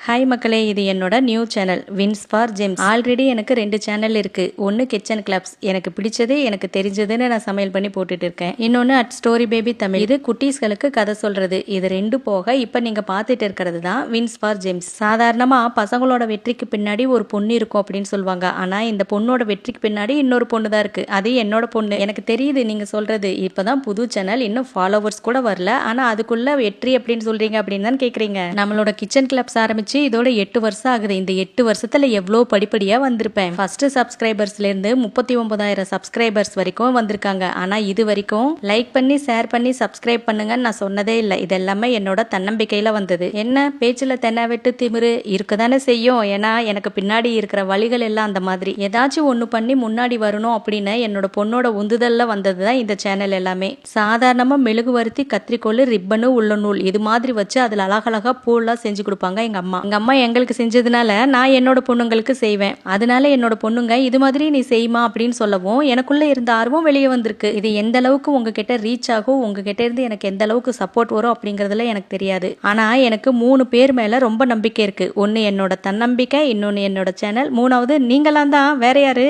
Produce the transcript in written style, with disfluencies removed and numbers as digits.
Hi மக்களே, இது என்னோட new channel wins for gems. Already எனக்கு 2 சேனல் இருக்கு. ஒன்று கிச்சன் கிளப்ஸ், எனக்கு பிடிச்சது எனக்கு தெரிஞ்சதுன்னு நான் சமையல் பண்ணி போட்டுட்டு இருக்கேன். இன்னொன்று அட் ஸ்டோரி பேபி தமிழ், இது குட்டீஸ்களுக்கு கதை சொல்றது. இது 2 போக இப்போ நீங்க பார்த்துட்டு இருக்கிறது தான் வின்ஸ் ஃபார் ஜெம்ஸ். சாதாரணமா பசங்களோட வெற்றிக்கு பின்னாடி ஒரு பொண்ணு இருக்கும் அப்படின்னு சொல்லுவாங்க. ஆனா இந்த பொண்ணோட வெற்றிக்கு பின்னாடி இன்னொரு பொண்ணு தான் இருக்கு. அது என்னோட பொண்ணு. எனக்கு தெரியுது நீங்க சொல்றது. இப்பதான் புது சேனல், இன்னும் ஃபாலோவர்ஸ் கூட வரல. ஆனா அதுக்குள்ள வெற்றி அப்படின்னு சொல்றீங்க அப்படின்னு தான் கேக்குறீங்க. நம்மளோட கிச்சன் கிளப்ஸ் ஆரம்பிச்சு இதோட 8 வருஷம் ஆகுது. இந்த 8 வருஷத்துல எவ்வளோ படிப்படியா வந்திருப்பேன். ஃபர்ஸ்ட் சப்ஸ்கிரைபர்ஸ்ல இருந்து 39,000 சப்ஸ்கிரைபர்ஸ் வரைக்கும் வந்திருக்காங்க. ஆனா இது வரைக்கும் லைக் பண்ணி ஷேர் பண்ணி சப்ஸ்கிரைப் பண்ணுங்கன்னு நான் சொன்னதே இல்லை. இது எல்லாமே என்னோட தன்னம்பிக்கையில வந்தது. என்ன பேச்சுல தென்ன விட்டு திமிரு இருக்கதானே செய்யும். ஏன்னா எனக்கு பின்னாடி இருக்கிற வழிகள் எல்லாம் அந்த மாதிரி ஏதாச்சும் ஒண்ணு பண்ணி முன்னாடி வரணும் அப்படின்னு என்னோட பொண்ணோட உந்துதல்ல வந்ததுதான் இந்த சேனல் எல்லாமே. சாதாரணமா மெழுகு வறுத்தி கத்திரிக்கோள் ரிப்பனு உள்ள நூல் இது மாதிரி வச்சு அதுல அழகழகா பூலாம் செஞ்சு கொடுப்பாங்க எங்க அம்மா. எங்க அம்மா எங்களுக்கு செஞ்சதுனால நான் என்னோட பொண்ணுங்களுக்கு செய்வேன். அதனால என்னோட பொண்ணுங்க இது மாதிரி நீ செய்யுமா அப்படின்னு சொல்லவும் எனக்குள்ள இருந்த ஆர்வம் வெளியே வந்திருக்கு. இது எந்த அளவுக்கு உங்ககிட்ட ரீச் ஆகும், உங்ககிட்ட இருந்து எனக்கு எந்த அளவுக்கு சப்போர்ட் வரும் அப்படிங்கறதுல எனக்கு தெரியாது. ஆனா எனக்கு 3 பேர் மேல ரொம்ப நம்பிக்கை இருக்கு. ஒன்னு என்னோட தன்னம்பிக்கை, இன்னொன்னு என்னோட சேனல், 3வது நீங்களாம் தான். வேற யாரு?